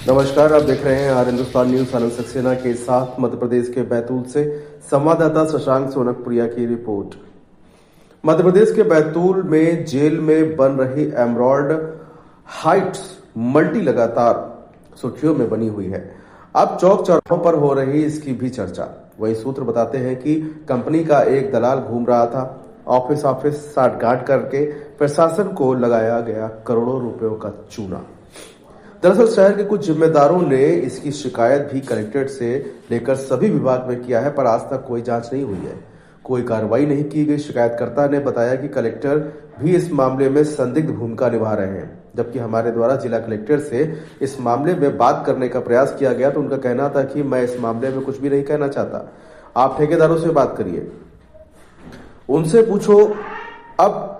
नमस्कार, आप देख रहे हैं आर हिंदुस्तान न्यूज। आनंद सक्सेना के साथ मध्य प्रदेश के बैतूल से संवाददाता शशांक सोनकपुरिया की रिपोर्ट। मध्य प्रदेश के बैतूल में जेल में बन रही एमराल्ड हाइट्स मल्टी लगातार सुर्खियों में बनी हुई है। अब चौक चौराहों पर हो रही इसकी भी चर्चा। वही सूत्र बताते हैं कि कंपनी का एक दलाल घूम रहा था, ऑफिस साठगांठ करके प्रशासन को लगाया गया करोड़ों रुपयों का चूना। दरअसल शहर के कुछ जिम्मेदारों ने इसकी शिकायत भी कलेक्ट्रेट से लेकर सभी विभाग में किया है, पर आज तक कोई जांच नहीं हुई है, कोई कार्रवाई नहीं की गई। शिकायतकर्ता ने बताया कि कलेक्टर भी इस मामले में संदिग्ध भूमिका निभा रहे हैं, जबकि हमारे द्वारा जिला कलेक्टर से इस मामले में बात करने का प्रयास किया गया तो उनका कहना था कि मैं इस मामले में कुछ भी नहीं कहना चाहता, आप ठेकेदारों से बात करिए, उनसे पूछो। अब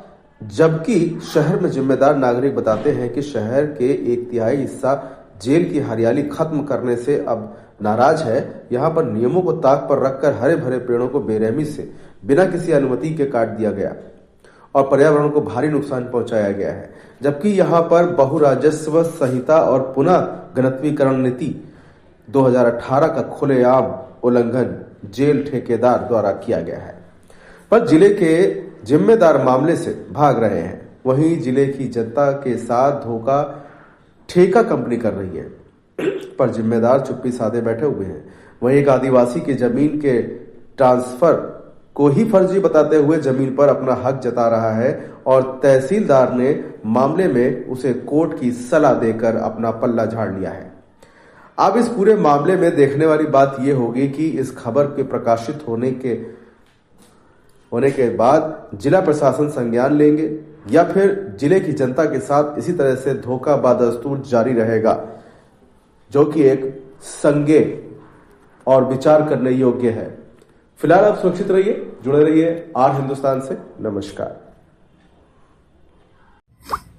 जबकि शहर में जिम्मेदार नागरिक बताते हैं कि शहर के 1/3 हिस्सा जेल की हरियाली खत्म करने से अब नाराज है। यहाँ पर नियमों को ताक पर रखकर हरे भरे पेड़ों को बेरहमी से बिना किसी अनुमति के काट दिया गया और पर्यावरण को भारी नुकसान पहुंचाया गया है। जबकि यहाँ पर बहुराजस्व संहिता और पुनः घनत्वीकरण नीति 2018 का खुलेआम उल्लंघन जेल ठेकेदार द्वारा किया गया है, पर जिले के जिम्मेदार मामले से भाग रहे हैं। वहीं जिले की जनता के साथ धोखा ठेका कंपनी कर रही है, पर जिम्मेदार चुप्पी साधे बैठे हुए हैं। वहीं एक आदिवासी के जमीन के ट्रांसफर को ही फर्जी बताते हुए जमीन पर अपना हक जता रहा है और तहसीलदार ने मामले में उसे कोर्ट की सलाह देकर अपना पल्ला झाड़ लिया है। अब इस पूरे मामले में देखने वाली बात यह होगी कि इस खबर के प्रकाशित होने के बाद जिला प्रशासन संज्ञान लेंगे या फिर जिले की जनता के साथ इसी तरह से धोखा बदस्तूर जारी रहेगा, जो कि एक संज्ञेय और विचार करने योग्य है। फिलहाल आप सुरक्षित रहिए, जुड़े रहिए आर हिंदुस्तान से। नमस्कार।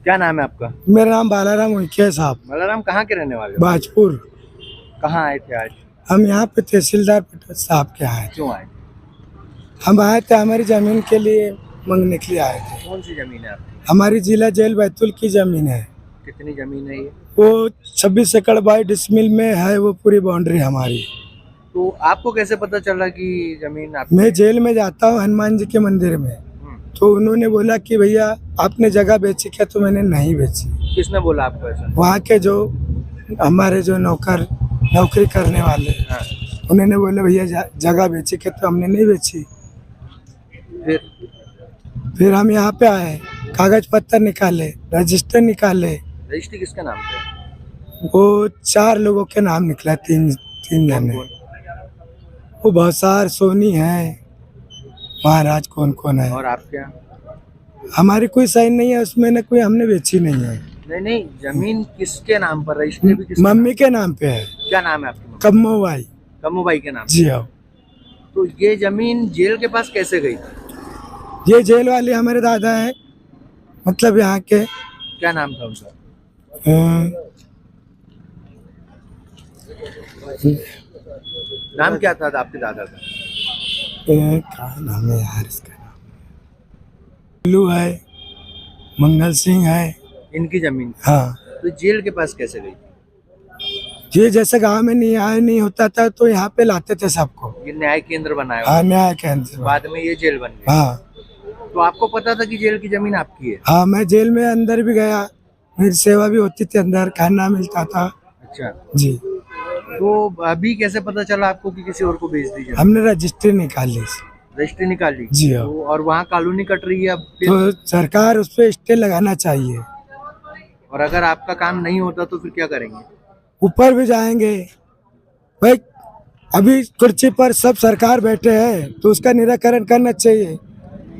क्या नाम है आपका? मेरा नाम बालाराम उइके साहब। बालाराम कहाँ के रहने वाले हो? बाजपुर। कहाँ आए थे आज? हम यहाँ पे तहसीलदार पटेल साहब के आए थे। क्यों आए? हम आए थे हमारी जमीन के लिए मांगने के लिए आए थे। कौन सी जमीन है आपकी? हमारी जिला जेल बैतूल की जमीन है। कितनी जमीन है ये? वो 26 एकड़ 22 डिसमिल में है, वो पूरी बाउंड्री हमारी। तो आपको कैसे पता चला कि जमीन आपकी? मैं जेल में जाता हूँ हनुमान जी के मंदिर में, तो उन्होंने बोला कि भैया आपने जगह बेची क्या? तो मैंने नहीं बेची। किसने बोला आपको ऐसा? वहाँ के जो हमारे जो नौकरी करने वाले, उन्होंने बोला भैया जगह बेची क्या? तो हमने नहीं बेची। फिर हम यहाँ पे आए, कागज पत्तर निकाले, रजिस्टर निकाले। रजिस्ट्री किसके नाम पे है? वो 4 लोगों के नाम निकला, तीन जने। वो भौसार सोनी है, महाराज कौन कौन है। और आपके यहाँ? हमारी कोई साइन नहीं है उसमें, न कोई हमने बेची नहीं है। नहीं, जमीन किसके नाम पर? रजिस्ट्री भी किसके? मम्मी के नाम पे है। क्या नाम है आपकी? कम्मो बाई। कम्मो बाई के नाम? जी हाँ। तो ये जमीन जेल के पास कैसे गई? ये जेल वाले हमारे दादा है, मतलब यहाँ के। क्या नाम था उनका? नाम क्या था आपके दादा का? क्या नाम है यार इसका? है, मंगल सिंह है। इनकी जमीन? हाँ। तो जेल के पास कैसे गई? ये जैसे गांव में न्याय होता था तो यहाँ पे लाते थे सबको। ये न्याय केंद्र बनाया? हाँ, न्याय केंद्र। बाद में ये जेल बन गई? हाँ। तो आपको पता था कि जेल की जमीन आपकी है? हाँ, मैं जेल में अंदर भी गया, मेरी सेवा भी होती थी, अंदर खाना मिलता था। अच्छा जी। तो अभी कैसे पता चला आपको कि किसी और को बेच दी जमीन? हमने रजिस्ट्री निकाली। रजिस्ट्री निकाली? जी हाँ। तो और वहाँ कॉलोनी कट रही है अब तो सरकार उस पर स्टे लगाना चाहिए। और अगर आपका काम नहीं होता तो फिर क्या करेंगे? ऊपर भी जाएंगे भाई। अभी कुर्सी पर सब सरकार बैठे हैं तो उसका निराकरण करना चाहिए,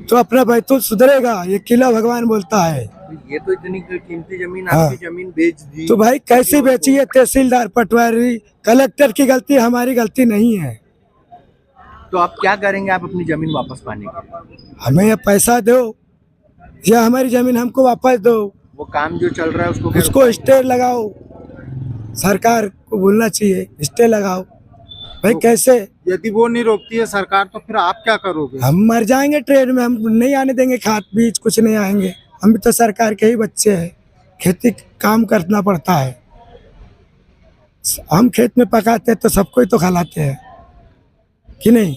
तो अपना बैतूल सुधरेगा। ये किला भगवान बोलता है। ये तो इतनी कीमती जमीन, हाँ। आपकी जमीन बेच दी तो भाई कैसे बेची है? तहसीलदार, पटवारी, कलेक्टर की गलती, हमारी गलती नहीं है। तो आप क्या करेंगे आप अपनी जमीन वापस पाने के लिए? हमें ये पैसा दो या हमारी जमीन हमको वापस दो। वो काम जो चल रहा है उसको स्टे लगाओ, सरकार को बोलना चाहिए स्टे लगाओ। भाई तो कैसे? यदि वो नहीं रोकती है सरकार तो फिर आप क्या करोगे? हम मर जाएंगे ट्रेन में, हम नहीं आने देंगे, खाद बीज कुछ नहीं आएंगे। हम भी तो सरकार के ही बच्चे हैं, खेती काम करना पड़ता है। हम खेत में पकाते हैं तो सबको ही तो खिलाते हैं कि नहीं।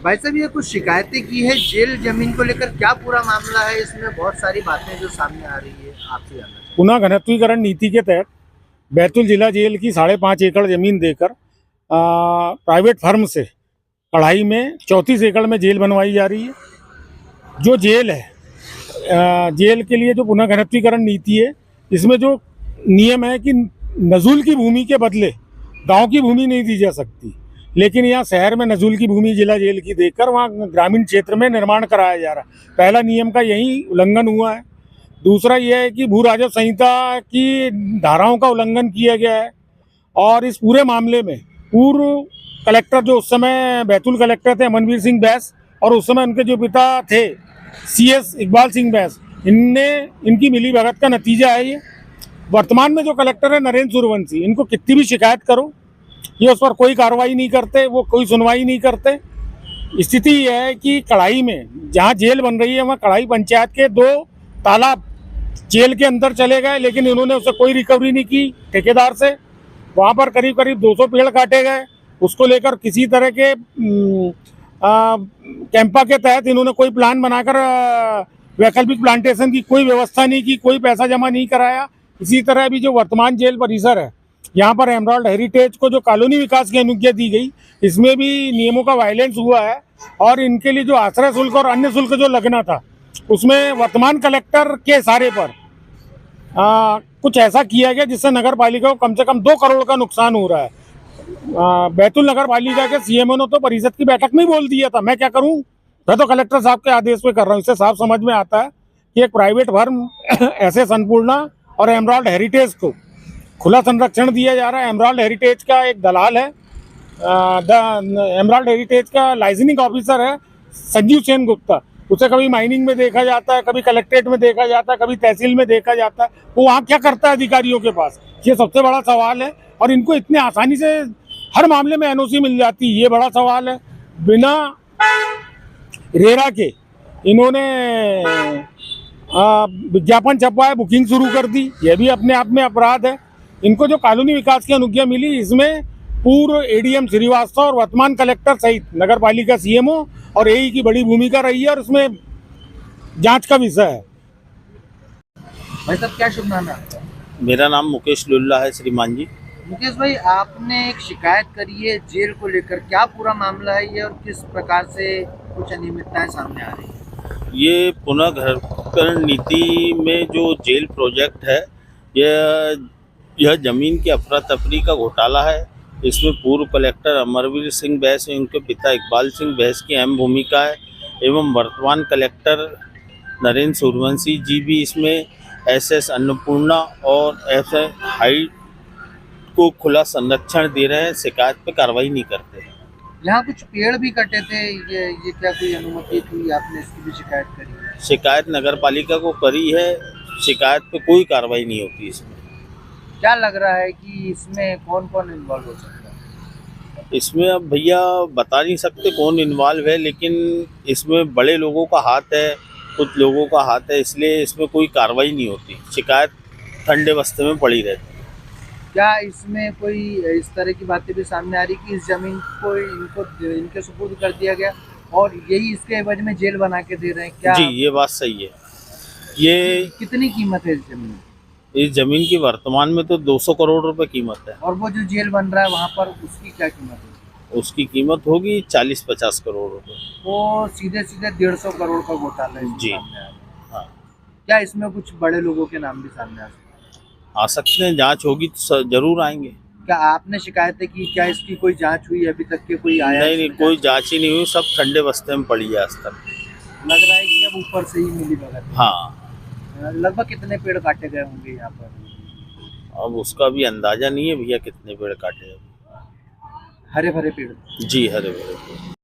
भाई साहब, ये कुछ शिकायतें की है जेल जमीन को लेकर, क्या पूरा मामला है? इसमें बहुत सारी बातें जो सामने आ रही है, आपसे जानना चाहूंगा। पुनः घनत्वीकरण नीति के तहत बैतूल जिला जेल की 5.5 एकड़ जमीन देकर प्राइवेट फर्म से कढ़ाई में 34 एकड़ में जेल बनवाई जा रही है। जो जेल है, जेल के लिए जो पुनः घनत्वीकरण नीति है, इसमें जो नियम है कि नजूल की भूमि के बदले गांव की भूमि नहीं दी जा सकती, लेकिन यहाँ शहर में नजूल की भूमि जिला जेल की देकर वहाँ ग्रामीण क्षेत्र में निर्माण कराया जा रहा है। पहला नियम का यही उल्लंघन हुआ है। दूसरा यह है कि भू राजस्व संहिता की धाराओं का उल्लंघन किया गया है। और इस पूरे मामले में पूर्व कलेक्टर, जो उस समय बैतूल कलेक्टर थे अमनवीर सिंह बैस, और उस समय उनके जो पिता थे CS इकबाल सिंह बैस, इनकी मिली भगत का नतीजा है ये। वर्तमान में जो कलेक्टर है नरेंद्र सूर्यवंशी, इनको कितनी भी शिकायत करो, ये उस पर कोई कार्रवाई नहीं करते, वो कोई सुनवाई नहीं करते। स्थिति यह है कि कढ़ाई में जहाँ जेल बन रही है वहाँ कढ़ाई पंचायत के 2 तालाब जेल के अंदर चले गए, लेकिन इन्होंने उससे कोई रिकवरी नहीं की ठेकेदार से। वहाँ पर करीब करीब 200 पेड़ काटे गए। उसको लेकर किसी तरह के कैंपा के तहत इन्होंने कोई प्लान बनाकर वैकल्पिक प्लांटेशन की कोई व्यवस्था नहीं की, कोई पैसा जमा नहीं कराया। इसी तरह अभी जो वर्तमान जेल परिसर है, यहाँ पर एमराल्ड हेरिटेज को जो कॉलोनी विकास की अनुज्ञा दी गई, इसमें भी नियमों का वायलेंस हुआ है। और इनके लिए जो आश्रय शुल्क और अन्य शुल्क जो लगना था, उसमें वर्तमान कलेक्टर के इशारे पर कुछ ऐसा किया गया जिससे नगर पालिका को कम से कम 2 करोड़ का नुकसान हो रहा है। बैतूल नगर पालिका के CMO ने तो परिषद की बैठक में बोल दिया था। मैं क्या करूं, मैं तो कलेक्टर साहब के आदेश पे कर रहा हूं। इससे साफ समझ में आता है कि एक प्राइवेट फर्म SS अन्नपूर्णा और एमराल्ड हेरिटेज को खुला संरक्षण दिया जा रहा है। एमराल्ड हेरिटेज का एक दलाल है, एमराल्ड हेरिटेज का लाइसेंसिंग ऑफिसर है संजीव सेन गुप्ता। उसे कभी माइनिंग में देखा जाता है, कभी कलेक्ट्रेट में देखा जाता है, कभी तहसील में देखा जाता है। वो वहाँ क्या करता है अधिकारियों के पास, ये सबसे बड़ा सवाल है। और इनको इतने आसानी से हर मामले में NOC मिल जाती है, ये बड़ा सवाल है। बिना रेरा के इन्होंने विज्ञापन छपवाए, बुकिंग शुरू कर दी, यह भी अपने आप में अपराध है। इनको जो कॉलोनी विकास की अनुज्ञा मिली, इसमें पूर्व ADM श्रीवास्तव और वर्तमान कलेक्टर सहित नगर पालिका CMO और AE की बड़ी भूमिका रही है, और इसमें जांच का विषय है। भाई साहब, क्या शुभ नाम है आपका? मेरा नाम मुकेश लुल्ला है श्रीमान जी। मुकेश भाई, आपने एक शिकायत करी है जेल को लेकर, क्या पूरा मामला है ये और किस प्रकार से कुछ अनियमितताएं सामने आ रही है? ये पुनर्घनत्वीकरण नीति में जो जेल प्रोजेक्ट है, यह जमीन की अफरा तफरी का घोटाला है। इसमें पूर्व कलेक्टर अमरवीर सिंह बैस और उनके पिता इकबाल सिंह बैस की अहम भूमिका है, एवं वर्तमान कलेक्टर नरेंद्र सूर्यवंशी जी भी इसमें SS अन्नपूर्णा और SS हाइट को खुला संरक्षण दे रहे हैं, शिकायत पे कार्रवाई नहीं करते। यहाँ कुछ पेड़ भी कटे थे, ये क्या कोई अनुमति थी? आपने इसकी भी शिकायत करी है? शिकायत नगर पालिका को करी है, शिकायत पे कोई कार्रवाई नहीं होती। इसमें क्या लग रहा है कि इसमें कौन कौन इन्वॉल्व हो सकता है? इसमें अब भैया बता नहीं सकते कौन इन्वॉल्व है, लेकिन इसमें बड़े लोगों का हाथ है, कुछ लोगों का हाथ है, इसलिए इसमें कोई कार्रवाई नहीं होती। शिकायत ठंडे बस्ते में पड़ी रहती है। क्या इसमें कोई इस तरह की बातें भी सामने आ रही कि इस जमीन को इनके सुपुर्द कर दिया गया और यही इसके एवज में जेल बना के दे रहे हैं? क्या जी, ये बात सही है। ये कितनी कीमत है इस जमीन की वर्तमान में तो 200 करोड़ रुपए कीमत है, और वो जो जेल बन रहा है वहाँ पर उसकी क्या कीमत है? उसकी कीमत होगी 40-50 करोड़ रुपए। वो सीधे सीधे 150 करोड़ का घोटाला है जी, सामने आ रहा है। हाँ। क्या इसमें कुछ बड़े लोगों के नाम भी सामने आ सकते हैं? जांच होगी तो जरूर आएंगे। क्या आपने शिकायतें की? क्या इसकी कोई जांच हुई? अभी तक के कोई आया? नहीं, कोई जांच ही नहीं हुई, सब ठंडे बस्ते में पड़ी है आज तक। लग रहा है कि अब ऊपर से ही मिली भगत है। हाँ, लगभग कितने पेड़ काटे गए होंगे यहाँ पर? अब उसका भी अंदाजा नहीं है भैया कितने पेड़ काटे हैं। हरे भरे पेड़? जी, हरे भरे।